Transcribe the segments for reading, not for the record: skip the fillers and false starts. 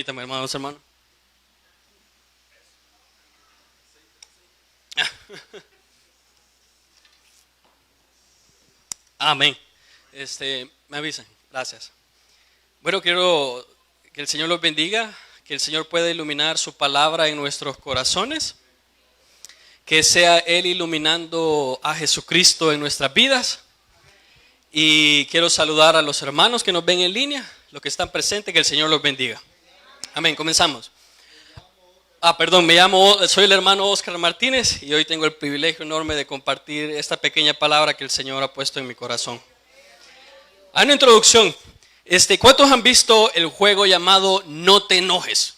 Permítame, hermanos. Amén. Me avisan. Gracias. Bueno, quiero que el Señor los bendiga, que el Señor pueda iluminar su palabra en nuestros corazones, que sea Él iluminando a Jesucristo en nuestras vidas. Y quiero saludar a los hermanos que nos ven en línea, los que están presentes, que el Señor los bendiga. Amén, comenzamos. Soy el hermano Oscar Martínez y hoy tengo el privilegio enorme de compartir esta pequeña palabra que el Señor ha puesto en mi corazón. Hay una introducción. ¿Cuántos han visto el juego llamado No te enojes?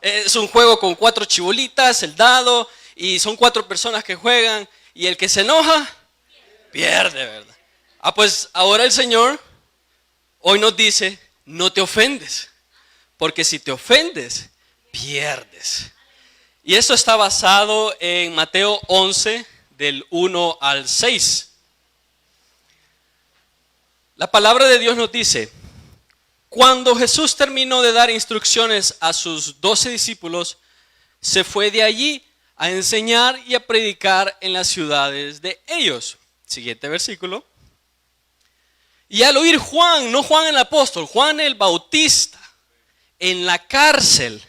Es un juego con 4 chibolitas, el dado, y son 4 personas que juegan, y el que se enoja, pierde, ¿verdad? Pues ahora el Señor hoy nos dice, no te ofendes, porque si te ofendes, pierdes. Y esto está basado en Mateo 11, del 1 al 6. La palabra de Dios nos dice, cuando Jesús terminó de dar instrucciones a sus 12 discípulos, se fue de allí a enseñar y a predicar en las ciudades de ellos. Siguiente versículo. Y al oír Juan, no Juan el apóstol, Juan el Bautista, en la cárcel,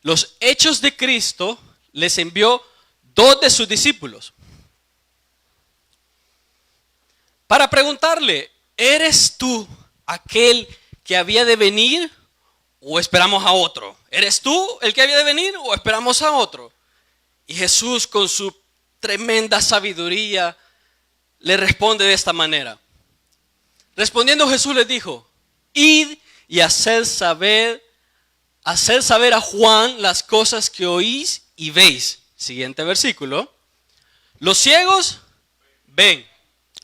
los hechos de Cristo, les envió 2 de sus discípulos para preguntarle, ¿eres tú aquel que había de venir o esperamos a otro? ¿Eres tú el que había de venir o esperamos a otro? Y Jesús, con su tremenda sabiduría, le responde de esta manera. Respondiendo Jesús les dijo, id y haced saber a Juan las cosas que oís y veis. Siguiente versículo. Los ciegos ven,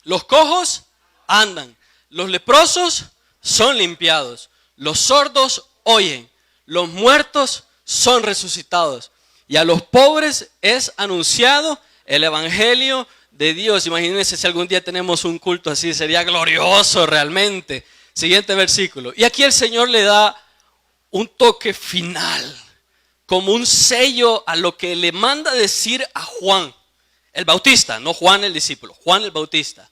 los cojos andan, los leprosos son limpiados, los sordos oyen, los muertos son resucitados, y a los pobres es anunciado el evangelio de Dios. Imagínense si algún día tenemos un culto así, sería glorioso realmente. Siguiente versículo. Y aquí el Señor le da un toque final, como un sello a lo que le manda decir a Juan el Bautista, no Juan el discípulo, Juan el Bautista.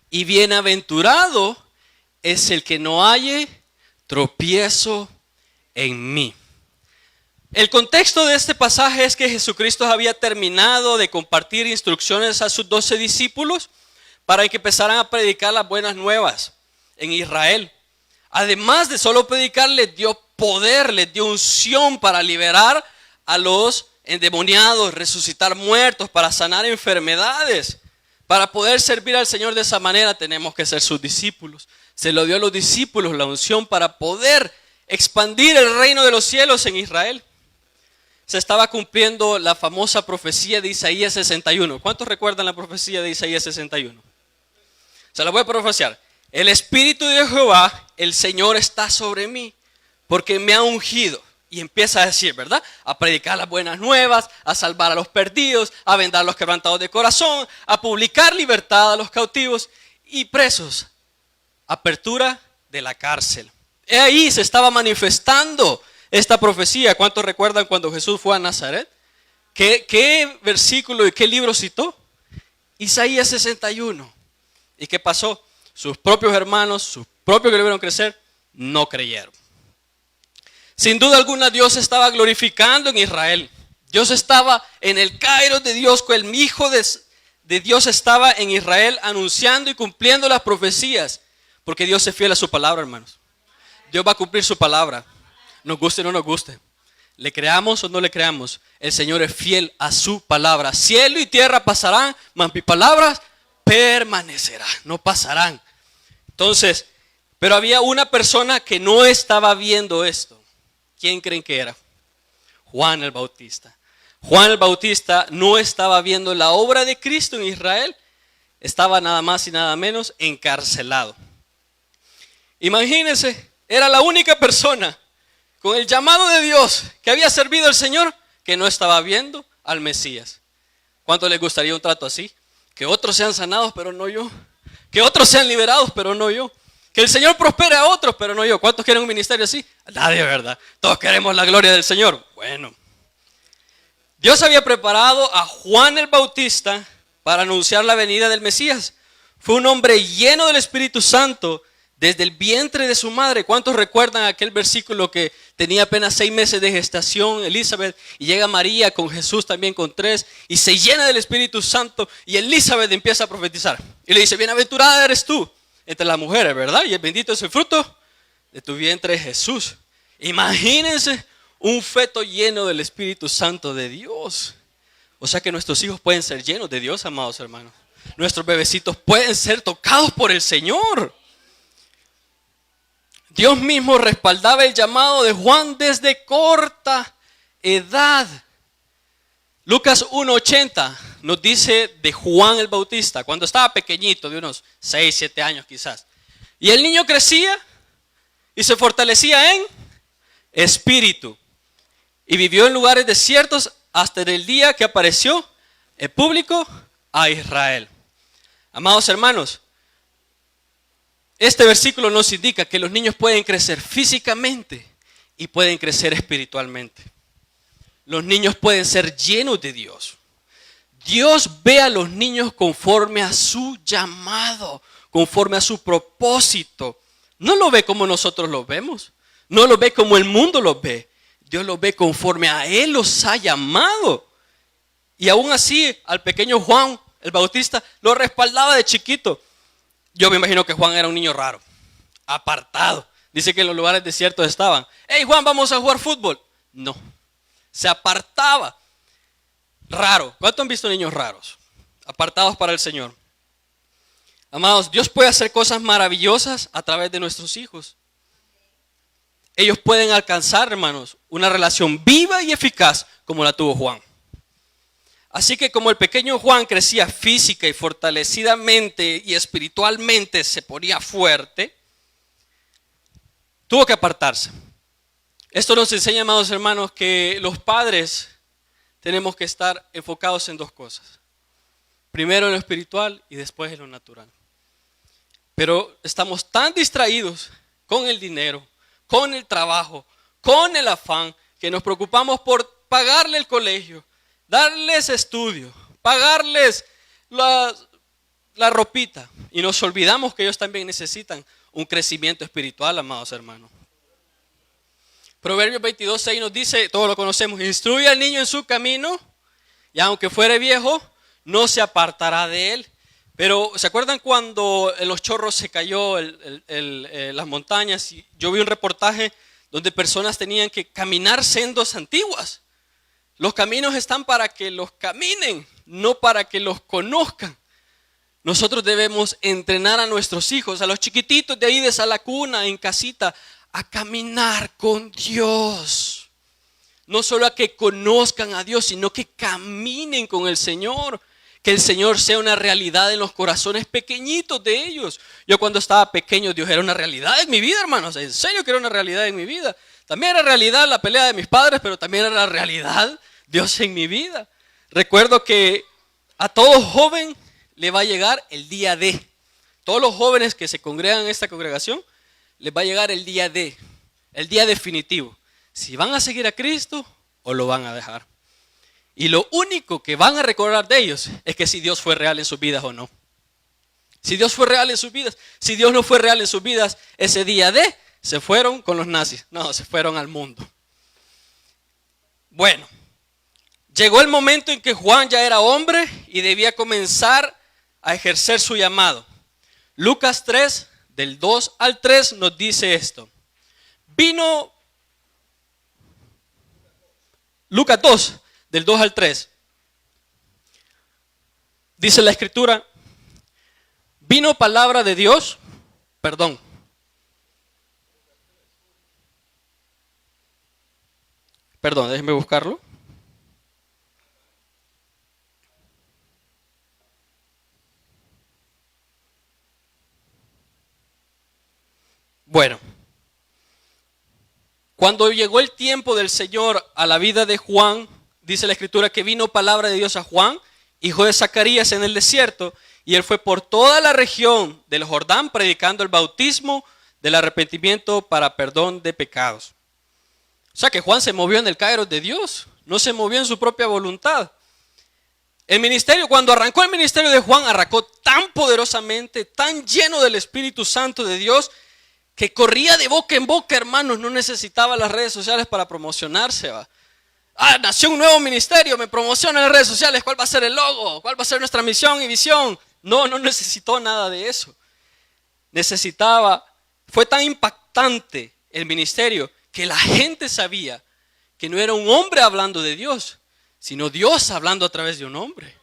Y bienaventurado es el que no halle tropiezo en mí. El contexto de este pasaje es que Jesucristo había terminado de compartir instrucciones a sus 12 discípulos para que empezaran a predicar las buenas nuevas en Israel. Además de solo predicar, les dio poder, les dio unción para liberar a los endemoniados, resucitar muertos, para sanar enfermedades. Para poder servir al Señor de esa manera tenemos que ser sus discípulos. Se lo dio a los discípulos la unción para poder expandir el reino de los cielos en Israel. Se estaba cumpliendo la famosa profecía de Isaías 61. ¿Cuántos recuerdan la profecía de Isaías 61? Se la voy a profetizar. El Espíritu de Jehová, el Señor, está sobre mí, porque me ha ungido. Y empieza a decir, ¿verdad? A predicar las buenas nuevas, a salvar a los perdidos, a vendar a los quebrantados de corazón, a publicar libertad a los cautivos y presos. Apertura de la cárcel. Ahí se estaba manifestando esta profecía. ¿Cuántos recuerdan cuando Jesús fue a Nazaret? ¿Qué versículo y qué libro citó? Isaías 61. ¿Y qué pasó? Sus propios hermanos, sus propios que le vieron crecer, no creyeron. Sin duda alguna Dios estaba glorificando en Israel. Dios estaba en el Kairos de Dios, con el Hijo de Dios estaba en Israel anunciando y cumpliendo las profecías. Porque Dios es fiel a su palabra, hermanos. Dios va a cumplir su palabra. Nos guste o no nos guste. Le creamos o no le creamos. El Señor es fiel a su palabra. Cielo y tierra pasarán, mas mis palabras permanecerán, no pasarán. Entonces, pero había una persona que no estaba viendo esto. ¿Quién creen que era? Juan el Bautista. Juan el Bautista no estaba viendo la obra de Cristo en Israel. Estaba nada más y nada menos encarcelado. Imagínense, era la única persona con el llamado de Dios que había servido al Señor que no estaba viendo al Mesías. ¿Cuánto les gustaría un trato así? Que otros sean sanados, pero no yo. Que otros sean liberados, pero no yo. Que el Señor prospere a otros, pero no yo. ¿Cuántos quieren un ministerio así? Nadie, ¿verdad? Todos queremos la gloria del Señor. Bueno. Dios había preparado a Juan el Bautista para anunciar la venida del Mesías. Fue un hombre lleno del Espíritu Santo desde el vientre de su madre. ¿Cuántos recuerdan aquel versículo que tenía apenas 6 meses de gestación Elizabeth y llega María con Jesús también con 3 y se llena del Espíritu Santo y Elizabeth empieza a profetizar y le dice: bienaventurada eres tú entre las mujeres, ¿verdad? Y el bendito es el fruto de tu vientre, Jesús. Imagínense un feto lleno del Espíritu Santo de Dios. O sea que nuestros hijos pueden ser llenos de Dios, amados hermanos. Nuestros bebecitos pueden ser tocados por el Señor. Dios mismo respaldaba el llamado de Juan desde corta edad. Lucas 1:80 nos dice de Juan el Bautista, cuando estaba pequeñito, de unos 6, 7 años quizás. Y el niño crecía y se fortalecía en espíritu. Y vivió en lugares desiertos hasta el día que apareció en público a Israel. Amados hermanos, este versículo nos indica que los niños pueden crecer físicamente y pueden crecer espiritualmente. Los niños pueden ser llenos de Dios. Dios ve a los niños conforme a su llamado, conforme a su propósito. No lo ve como nosotros lo vemos, no lo ve como el mundo lo ve. Dios lo ve conforme a Él los ha llamado. Y aún así, al pequeño Juan el Bautista lo respaldaba de chiquito. Yo me imagino que Juan era un niño raro, apartado. Dice que en los lugares desiertos estaban. Hey Juan, vamos a jugar fútbol. No, se apartaba. Raro. ¿Cuántos han visto niños raros? Apartados para el Señor. Amados, Dios puede hacer cosas maravillosas a través de nuestros hijos. Ellos pueden alcanzar, hermanos, una relación viva y eficaz como la tuvo Juan. Así que como el pequeño Juan crecía física y fortalecidamente y espiritualmente se ponía fuerte, tuvo que apartarse. Esto nos enseña, amados hermanos, que los padres tenemos que estar enfocados en 2 cosas. Primero en lo espiritual y después en lo natural. Pero estamos tan distraídos con el dinero, con el trabajo, con el afán, que nos preocupamos por pagarle el colegio, darles estudio, pagarles la ropita. Y nos olvidamos que ellos también necesitan un crecimiento espiritual, amados hermanos. Proverbios 22:6 nos dice, todos lo conocemos: instruye al niño en su camino y aunque fuere viejo, no se apartará de él. Pero ¿se acuerdan cuando en los Chorros se cayó las montañas? Y yo vi un reportaje donde personas tenían que caminar sendas antiguas. Los caminos están para que los caminen, no para que los conozcan. Nosotros debemos entrenar a nuestros hijos, a los chiquititos de ahí de esa cuna, en casita, a caminar con Dios. No solo a que conozcan a Dios, sino que caminen con el Señor. Que el Señor sea una realidad en los corazones pequeñitos de ellos. Yo cuando estaba pequeño, Dios era una realidad en mi vida, hermanos. En serio que era una realidad en mi vida. También era realidad la pelea de mis padres, pero también era la realidad Dios en mi vida. Recuerdo que a todo joven le va a llegar el día D. Todos los jóvenes que se congregan en esta congregación, les va a llegar el día D, el día definitivo. Si van a seguir a Cristo o lo van a dejar. Y lo único que van a recordar de ellos es que si Dios fue real en sus vidas o no. Si Dios fue real en sus vidas. Si Dios no fue real en sus vidas, ese día D se fueron con los nazis. No, se fueron al mundo. Bueno, llegó el momento en que Juan ya era hombre y debía comenzar a ejercer su llamado. Lucas 3, del 2 al 3 nos dice esto. Lucas 2, del 2 al 3. Dice la escritura, vino palabra de Dios, déjenme buscarlo. Bueno, cuando llegó el tiempo del Señor a la vida de Juan, dice la escritura que vino palabra de Dios a Juan, hijo de Zacarías, en el desierto, y él fue por toda la región del Jordán predicando el bautismo del arrepentimiento para perdón de pecados. O sea que Juan se movió en el Kairos de Dios, no se movió en su propia voluntad. El ministerio, cuando arrancó el ministerio de Juan, arrancó tan poderosamente, tan lleno del Espíritu Santo de Dios, que corría de boca en boca, hermanos, no necesitaba las redes sociales para promocionarse. ¿Va? Nació un nuevo ministerio, me promociona en las redes sociales, ¿cuál va a ser el logo? ¿Cuál va a ser nuestra misión y visión? No necesitó nada de eso. Fue tan impactante el ministerio que la gente sabía que no era un hombre hablando de Dios, sino Dios hablando a través de un hombre.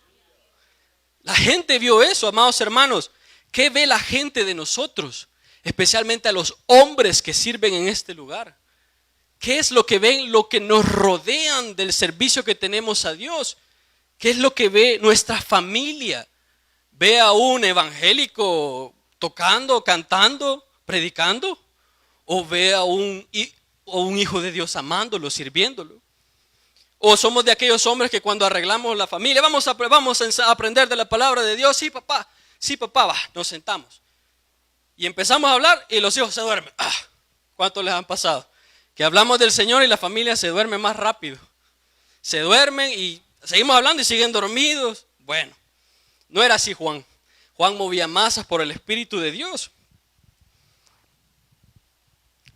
La gente vio eso, amados hermanos. ¿Qué ve la gente de nosotros? Especialmente a los hombres que sirven en este lugar. ¿Qué es lo que ven, lo que nos rodean del servicio que tenemos a Dios? ¿Qué es lo que ve nuestra familia? ¿Ve a un evangélico tocando, cantando, predicando? ¿O ve a un hijo de Dios amándolo, sirviéndolo? ¿O somos de aquellos hombres que cuando arreglamos la familia, vamos a aprender de la palabra de Dios? Sí, papá, va, nos sentamos. Y empezamos a hablar y los hijos se duermen. ¿Cuántos les han pasado? Que hablamos del Señor y la familia se duerme más rápido. Se duermen y seguimos hablando y siguen dormidos. Bueno, no era así Juan. Juan movía masas por el Espíritu de Dios.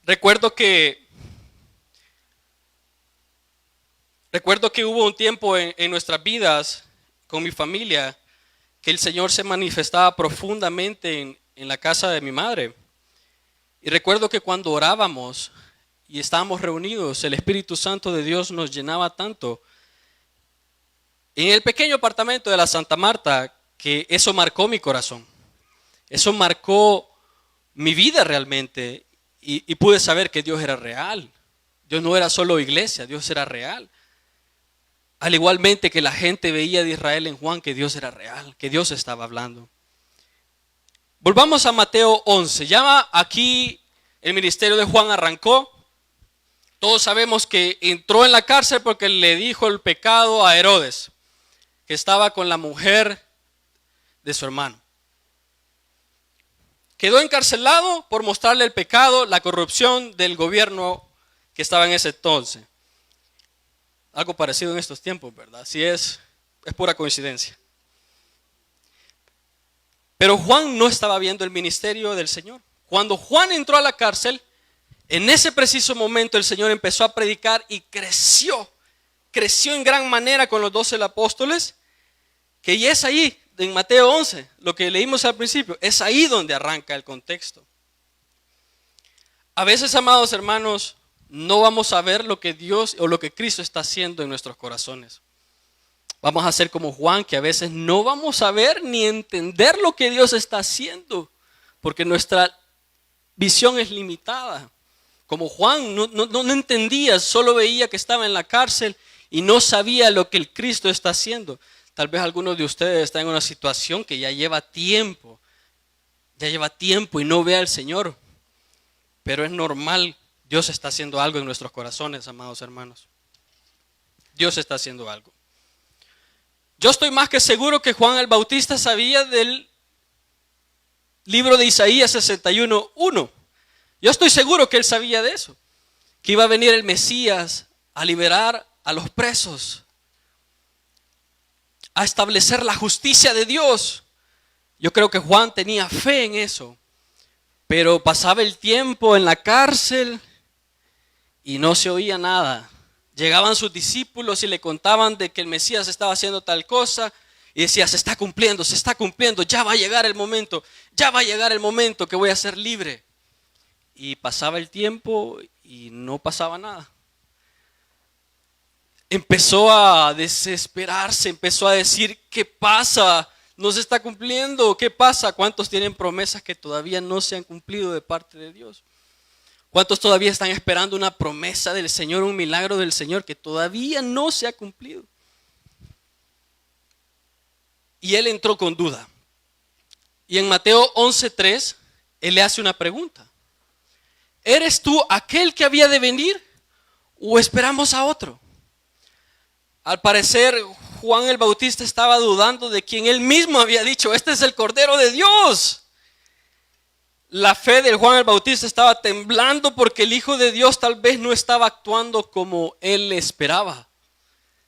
Recuerdo que hubo un tiempo en nuestras vidas con mi familia que el Señor se manifestaba profundamente en la casa de mi madre. Y recuerdo que cuando orábamos y estábamos reunidos, el Espíritu Santo de Dios nos llenaba tanto. En el pequeño apartamento de la Santa Marta, que eso marcó mi corazón. Eso marcó mi vida realmente. Y pude saber que Dios era real. Dios no era solo iglesia, Dios era real. Al igualmente que la gente veía de Israel en Juan que Dios era real, que Dios estaba hablando. Volvamos a Mateo 11. Ya aquí el ministerio de Juan arrancó. Todos sabemos que entró en la cárcel porque le dijo el pecado a Herodes, que estaba con la mujer de su hermano. Quedó encarcelado por mostrarle el pecado, la corrupción del gobierno que estaba en ese entonces. Algo parecido en estos tiempos, ¿verdad? Si es pura coincidencia. Pero Juan no estaba viendo el ministerio del Señor. Cuando Juan entró a la cárcel, en ese preciso momento el Señor empezó a predicar y creció en gran manera con los 12 apóstoles, que ya es ahí, en Mateo 11, lo que leímos al principio, es ahí donde arranca el contexto. A veces, amados hermanos, no vamos a ver lo que Dios o lo que Cristo está haciendo en nuestros corazones. Vamos a ser como Juan, que a veces no vamos a ver ni entender lo que Dios está haciendo, porque nuestra visión es limitada. Como Juan no entendía, solo veía que estaba en la cárcel y no sabía lo que el Cristo está haciendo. Tal vez algunos de ustedes están en una situación que ya lleva tiempo y no ve al Señor. Pero es normal, Dios está haciendo algo en nuestros corazones, amados hermanos. Dios está haciendo algo. Yo estoy más que seguro que Juan el Bautista sabía del libro de Isaías 61:1. Yo estoy seguro que él sabía de eso, que iba a venir el Mesías a liberar a los presos, a establecer la justicia de Dios. Yo creo que Juan tenía fe en eso, pero pasaba el tiempo en la cárcel y no se oía nada. Llegaban sus discípulos y le contaban de que el Mesías estaba haciendo tal cosa y decía, se está cumpliendo, ya va a llegar el momento que voy a ser libre. Y pasaba el tiempo y no pasaba nada. Empezó a desesperarse, empezó a decir, ¿qué pasa? No se está cumpliendo, ¿qué pasa? ¿Cuántos tienen promesas que todavía no se han cumplido de parte de Dios? ¿Cuántos todavía están esperando una promesa del Señor, un milagro del Señor que todavía no se ha cumplido? Y él entró con duda. Y en Mateo 11:3, él le hace una pregunta. ¿Eres tú aquel que había de venir o esperamos a otro? Al parecer, Juan el Bautista estaba dudando de quien él mismo había dicho, este es el Cordero de Dios. La fe de Juan el Bautista estaba temblando porque el Hijo de Dios tal vez no estaba actuando como él esperaba.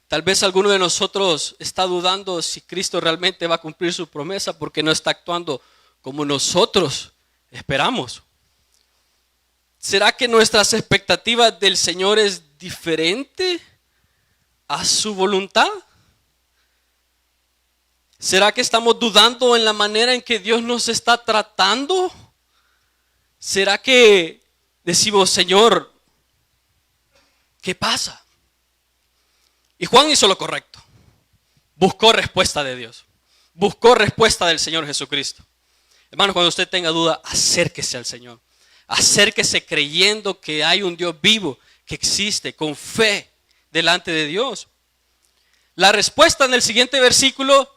Tal vez alguno de nosotros está dudando si Cristo realmente va a cumplir su promesa porque no está actuando como nosotros esperamos. ¿Será que nuestras expectativas del Señor es diferente a su voluntad? ¿Será que estamos dudando en la manera en que Dios nos está tratando? ¿Será que decimos, Señor, qué pasa? Y Juan hizo lo correcto. Buscó respuesta de Dios. Buscó respuesta del Señor Jesucristo. Hermanos, cuando usted tenga duda, acérquese al Señor. Acérquese creyendo que hay un Dios vivo, que existe, con fe delante de Dios. La respuesta en el siguiente versículo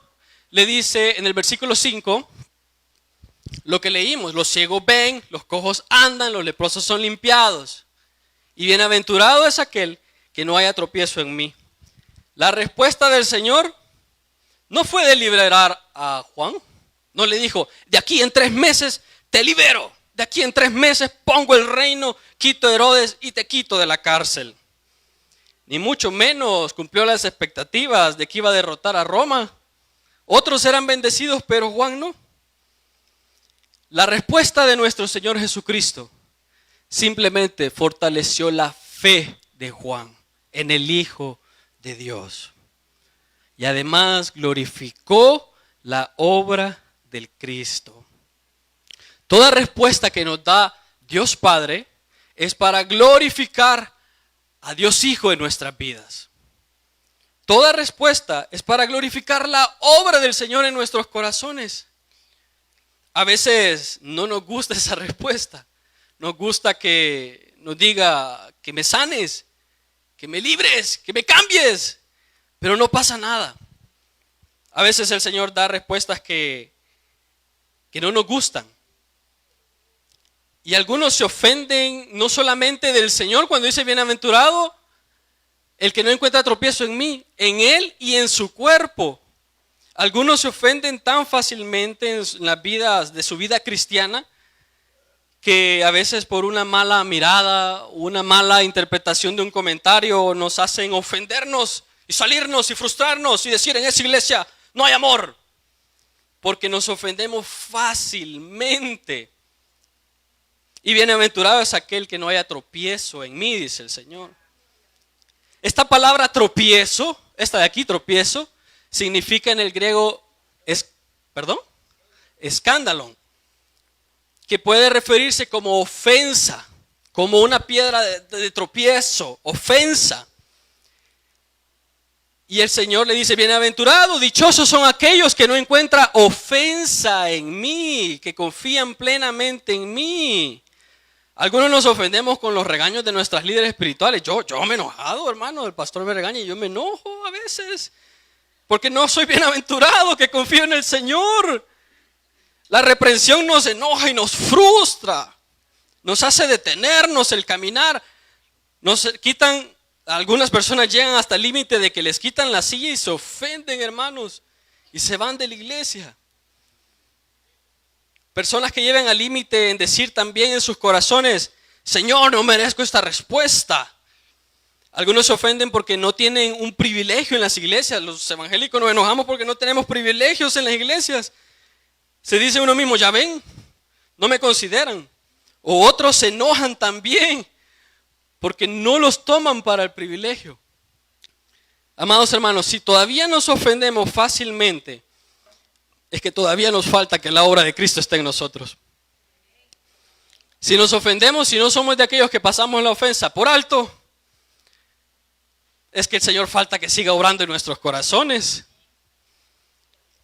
le dice, en el versículo 5, lo que leímos: los ciegos ven, los cojos andan, los leprosos son limpiados. Y bienaventurado es aquel que no haya tropiezo en mí. La respuesta del Señor no fue de liberar a Juan. No le dijo, de aquí en 3 meses te libero. De aquí en 3 meses pongo el reino, quito a Herodes y te quito de la cárcel. Ni mucho menos cumplió las expectativas de que iba a derrotar a Roma. Otros eran bendecidos, pero Juan no. La respuesta de nuestro Señor Jesucristo simplemente fortaleció la fe de Juan en el Hijo de Dios. Y además glorificó la obra del Cristo. Toda respuesta que nos da Dios Padre es para glorificar a Dios Hijo en nuestras vidas. Toda respuesta es para glorificar la obra del Señor en nuestros corazones. A veces no nos gusta esa respuesta. Nos gusta que nos diga que me sanes, que me libres, que me cambies, pero no pasa nada. A veces el Señor da respuestas que no nos gustan. Y algunos se ofenden no solamente del Señor cuando dice bienaventurado el que no encuentra tropiezo en mí, en Él y en su cuerpo. Algunos se ofenden tan fácilmente en las vidas de su vida cristiana que a veces por una mala mirada, una mala interpretación de un comentario nos hacen ofendernos y salirnos y frustrarnos y decir en esa iglesia no hay amor, porque nos ofendemos fácilmente. Y bienaventurado es aquel que no haya tropiezo en mí, dice el Señor. Esta palabra tropiezo, esta de aquí tropiezo, significa en el griego escándalo, que puede referirse como ofensa, como una piedra de tropiezo, ofensa. Y el Señor le dice, bienaventurado, dichosos son aquellos que no encuentran ofensa en mí, que confían plenamente en mí. Algunos nos ofendemos con los regaños de nuestras líderes espirituales. Yo me he enojado, hermano, el pastor me regaña y yo me enojo a veces. Porque no soy bienaventurado, que confío en el Señor. La reprensión nos enoja y nos frustra. Nos hace detenernos el caminar. Nos quitan, algunas personas llegan hasta el límite de que les quitan la silla y se ofenden, hermanos. Y se van de la iglesia. Personas que llegan al límite en decir también en sus corazones, Señor, no merezco esta respuesta. Algunos se ofenden porque no tienen un privilegio en las iglesias. Los evangélicos nos enojamos porque no tenemos privilegios en las iglesias. Se dice uno mismo, ya ven, no me consideran. O otros se enojan también porque no los toman para el privilegio. Amados hermanos, si todavía nos ofendemos fácilmente, es que todavía nos falta que la obra de Cristo esté en nosotros. Si nos ofendemos, si no somos de aquellos que pasamos la ofensa por alto, es que el Señor falta que siga obrando en nuestros corazones.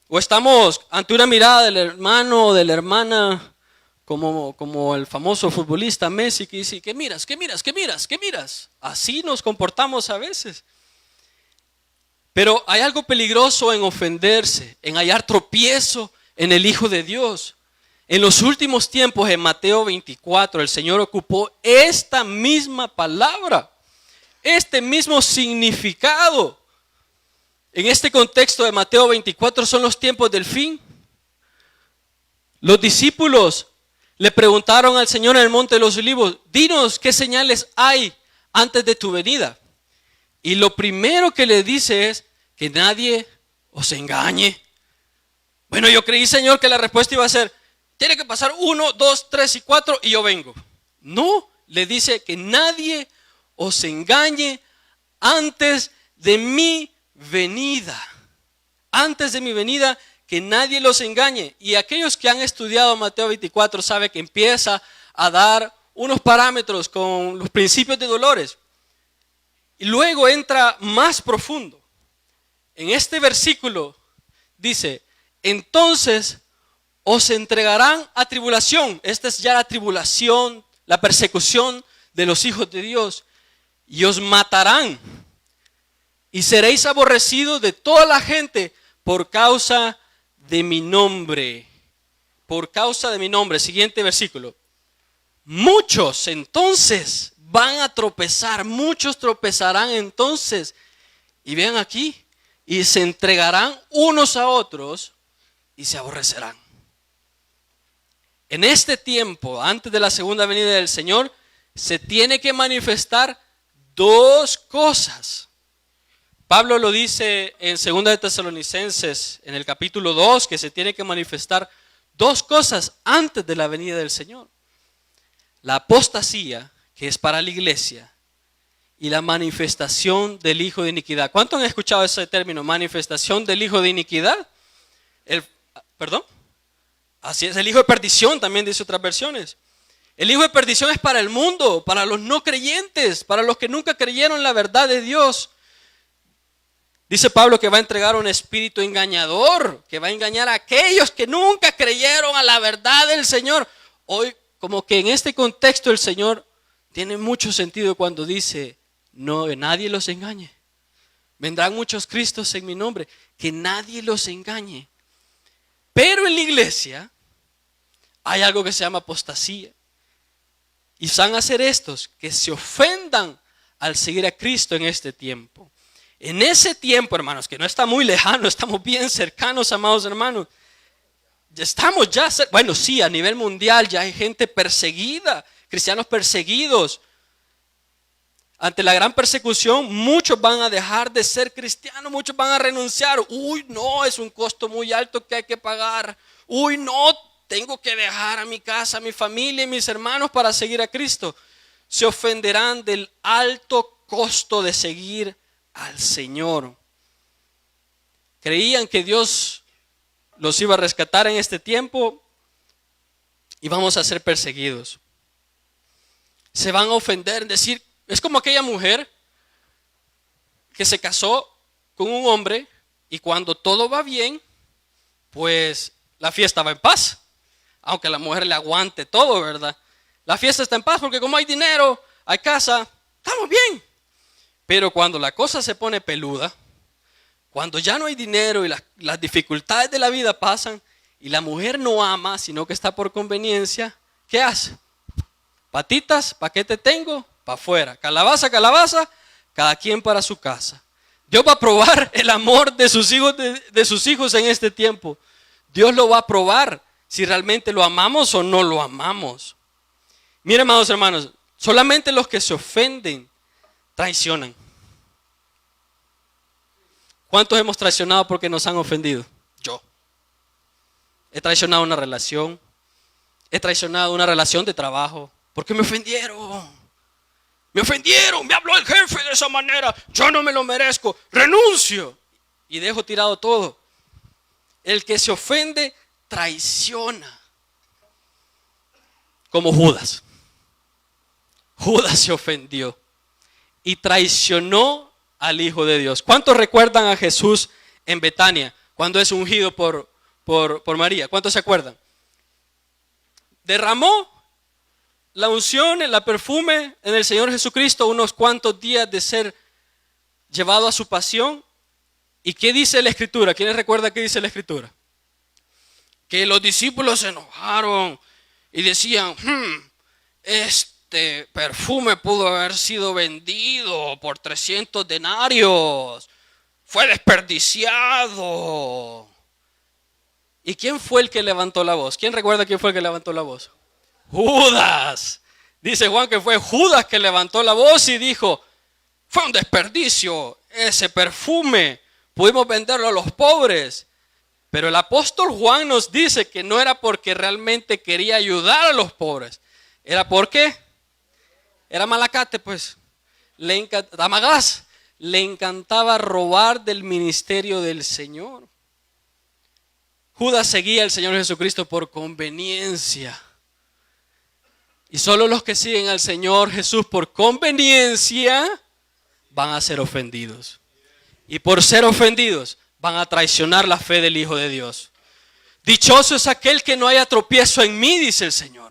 O estamos ante una mirada del hermano o de la hermana, como el famoso futbolista Messi, que dice, ¿qué miras? ¿Qué miras? ¿Qué miras? ¿Qué miras? Así nos comportamos a veces. Pero hay algo peligroso en ofenderse, en hallar tropiezo en el Hijo de Dios. En los últimos tiempos, en Mateo 24, el Señor ocupó esta misma palabra, este mismo significado. En este contexto de Mateo 24 son los tiempos del fin. Los discípulos le preguntaron al Señor en el Monte de los Olivos, dinos qué señales hay antes de tu venida. Y lo primero que le dice es que nadie os engañe. Bueno, yo creí, Señor, que la respuesta iba a ser, tiene que pasar 1, 2, 3 y 4 y yo vengo. No, le dice que nadie os engañe antes de mi venida. Antes de mi venida, que nadie los engañe. Y aquellos que han estudiado Mateo 24 saben que empieza a dar unos parámetros con los principios de dolores. Y luego entra más profundo. En este versículo dice, entonces os entregarán a tribulación. Esta es ya la tribulación, la persecución de los hijos de Dios. Y os matarán. Y seréis aborrecidos de toda la gente por causa de mi nombre. Por causa de mi nombre. Siguiente versículo. Muchos entonces van a tropezar. Muchos tropezarán entonces. Y vean aquí. Y se entregarán unos a otros y se aborrecerán. En este tiempo, antes de la segunda venida del Señor, se tiene que manifestar dos cosas. Pablo lo dice en 2 de Tesalonicenses, en el capítulo 2, que se tiene que manifestar dos cosas antes de la venida del Señor. La apostasía, que es para la iglesia, y la manifestación del hijo de iniquidad. ¿Cuántos han escuchado ese término? Manifestación del hijo de iniquidad. ¿Perdón? Así es, el hijo de perdición también dice otras versiones. El hijo de perdición es para el mundo, para los no creyentes, para los que nunca creyeron la verdad de Dios. Dice Pablo que va a entregar un espíritu engañador, que va a engañar a aquellos que nunca creyeron a la verdad del Señor. Hoy, como que en este contexto el Señor tiene mucho sentido cuando dice, no, nadie los engañe. Vendrán muchos Cristos en mi nombre, que nadie los engañe. Pero en la iglesia hay algo que se llama apostasía. Y van a ser estos que se ofendan al seguir a Cristo en este tiempo. En ese tiempo, hermanos, que no está muy lejano, estamos bien cercanos, amados hermanos. Estamos ya, bueno, sí, a nivel mundial ya hay gente perseguida, cristianos perseguidos. Ante la gran persecución, muchos van a dejar de ser cristianos, muchos van a renunciar. Uy, no, es un costo muy alto que hay que pagar. Uy, no, tengo que dejar a mi casa, a mi familia y mis hermanos para seguir a Cristo. Se ofenderán del alto costo de seguir al Señor. Creían que Dios los iba a rescatar en este tiempo y vamos a ser perseguidos. Se van a ofender, decir, es como aquella mujer que se casó con un hombre y cuando todo va bien, pues la fiesta va en paz. Aunque la mujer le aguante todo, ¿verdad? La fiesta está en paz porque como hay dinero, hay casa, estamos bien. Pero cuando la cosa se pone peluda, cuando ya no hay dinero y las dificultades de la vida pasan y la mujer no ama, sino que está por conveniencia, ¿qué hace? Patitas, ¿para qué te tengo? Para afuera. Calabaza, calabaza, cada quien para su casa. Dios va a probar el amor de sus hijos, de sus hijos en este tiempo. Dios lo va a probar si realmente lo amamos o no lo amamos. Miren, amados hermanos, solamente los que se ofenden traicionan. ¿Cuántos hemos traicionado porque nos han ofendido? Yo. He traicionado una relación. He traicionado una relación de trabajo. Porque me ofendieron. Me ofendieron. Me habló el jefe de esa manera. Yo no me lo merezco. Renuncio. Y dejo tirado todo. El que se ofende traiciona. Como Judas. Judas se ofendió. Y traicionó al Hijo de Dios. ¿Cuántos recuerdan a Jesús en Betania cuando es ungido por María? ¿Cuántos se acuerdan? Derramó la unción, el perfume en el Señor Jesucristo unos cuantos días de ser llevado a su pasión. ¿Y qué dice la Escritura? ¿Quiénes recuerdan qué dice la Escritura? Que los discípulos se enojaron y decían, este perfume pudo haber sido vendido por 300 denarios. fue desperdiciado. ¿Y quién fue el que levantó la voz? ¿Quién recuerda quién fue el que levantó la voz? Judas. Dice Juan que fue Judas que levantó la voz y dijo, fue un desperdicio ese perfume, pudimos venderlo a los pobres. Pero el apóstol Juan nos dice que no era porque realmente quería ayudar a los pobres. ¿Era porque? Era malacate, pues. Damagás. Le encantaba robar del ministerio del Señor. Judas seguía al Señor Jesucristo por conveniencia. Y solo los que siguen al Señor Jesús por conveniencia van a ser ofendidos. Y por ser ofendidos van a traicionar la fe del Hijo de Dios. Dichoso es aquel que no haya tropiezo en mí, dice el Señor.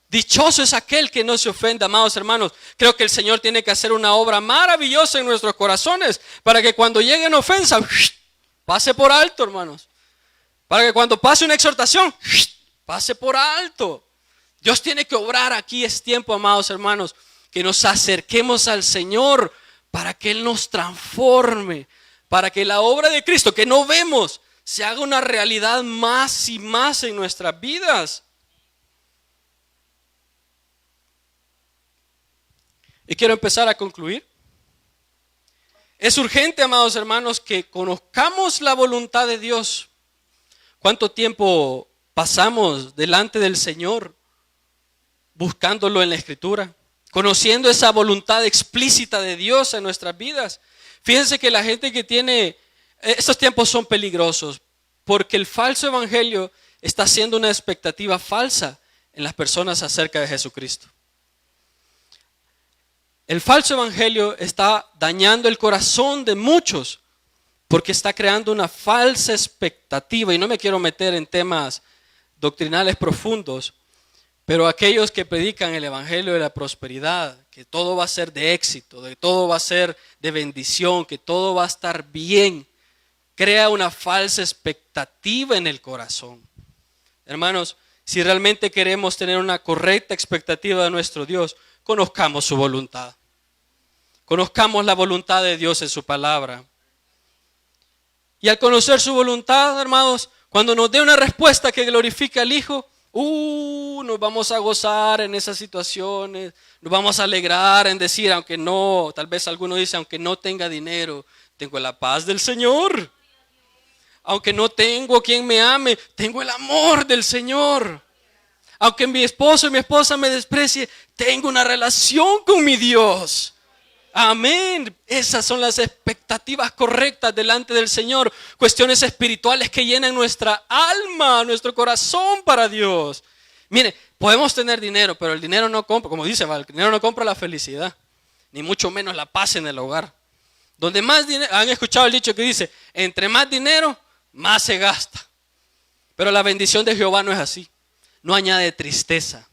Dichoso es aquel que no se ofenda, amados hermanos. Creo que el Señor tiene que hacer una obra maravillosa en nuestros corazones para que cuando llegue una ofensa, pase por alto, hermanos. Para que cuando pase una exhortación, pase por alto. Dios tiene que obrar aquí. Es tiempo, amados hermanos, que nos acerquemos al Señor para que Él nos transforme, para que la obra de Cristo que no vemos se haga una realidad más y más en nuestras vidas. Y quiero empezar a concluir. Es urgente, amados hermanos, que conozcamos la voluntad de Dios. ¿Cuánto tiempo pasamos delante del Señor buscándolo en la Escritura? Conociendo esa voluntad explícita de Dios en nuestras vidas. Fíjense que la gente que tiene, estos tiempos son peligrosos porque el falso evangelio está haciendo una expectativa falsa en las personas acerca de Jesucristo. El falso evangelio está dañando el corazón de muchos porque está creando una falsa expectativa. Y no me quiero meter en temas doctrinales profundos, pero aquellos que predican el evangelio de la prosperidad, que todo va a ser de éxito, que todo va a ser de bendición, que todo va a estar bien, crea una falsa expectativa en el corazón. Hermanos, si realmente queremos tener una correcta expectativa de nuestro Dios, conozcamos su voluntad. Conozcamos la voluntad de Dios en su palabra. Y al conocer su voluntad, hermanos, cuando nos dé una respuesta que glorifique al Hijo, nos vamos a gozar en esas situaciones, nos vamos a alegrar en decir, aunque no, tal vez alguno dice, aunque no tenga dinero, tengo la paz del Señor. Aunque no tengo quien me ame, tengo el amor del Señor. Aunque mi esposo y mi esposa me desprecie, tengo una relación con mi Dios. Amén. Esas son las expectativas correctas delante del Señor. Cuestiones espirituales que llenan nuestra alma, nuestro corazón para Dios. Mire, podemos tener dinero, pero el dinero no compra, como dice, el dinero no compra la felicidad, ni mucho menos la paz en el hogar. Donde más dinero, han escuchado el dicho que dice, entre más dinero, más se gasta. Pero la bendición de Jehová no es así. No añade tristeza.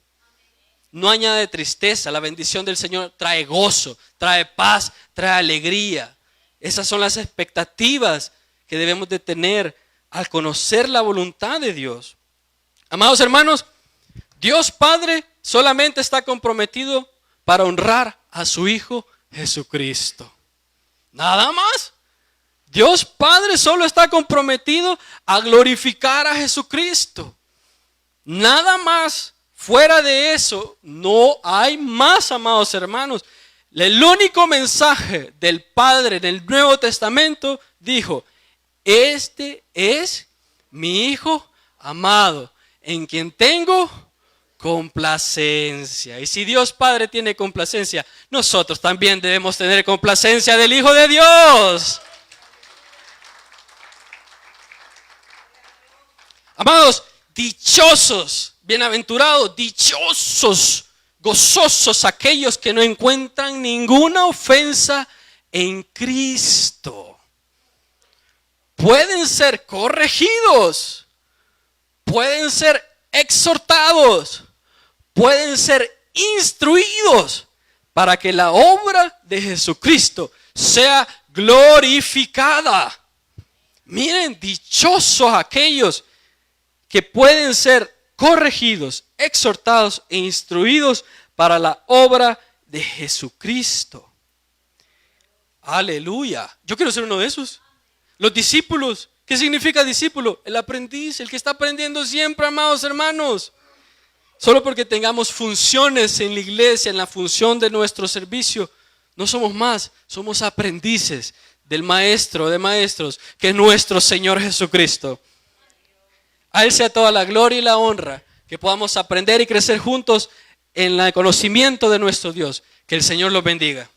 No añade tristeza. La bendición del Señor trae gozo, trae paz, trae alegría. Esas son las expectativas que debemos de tener al conocer la voluntad de Dios. Amados hermanos, Dios Padre solamente está comprometido para honrar a su Hijo Jesucristo. Nada más. Dios Padre solo está comprometido a glorificar a Jesucristo. Nada más. Fuera de eso, no hay más, amados hermanos. El único mensaje del Padre en el Nuevo Testamento dijo, este es mi Hijo amado, en quien tengo complacencia. Y si Dios Padre tiene complacencia, nosotros también debemos tener complacencia del Hijo de Dios. Amados, dichosos, bienaventurados, dichosos, gozosos aquellos que no encuentran ninguna ofensa en Cristo. Pueden ser corregidos, pueden ser exhortados, pueden ser instruidos para que la obra de Jesucristo sea glorificada. Miren, dichosos aquellos que pueden ser corregidos, exhortados e instruidos para la obra de Jesucristo. Aleluya. Yo quiero ser uno de esos. Los discípulos. ¿Qué significa discípulo? El aprendiz, el que está aprendiendo siempre, amados hermanos. Solo porque tengamos funciones en la iglesia, en la función de nuestro servicio, no somos más, somos aprendices del Maestro de Maestros, que es nuestro Señor Jesucristo. A Él sea toda la gloria y la honra, que podamos aprender y crecer juntos en el conocimiento de nuestro Dios. Que el Señor los bendiga.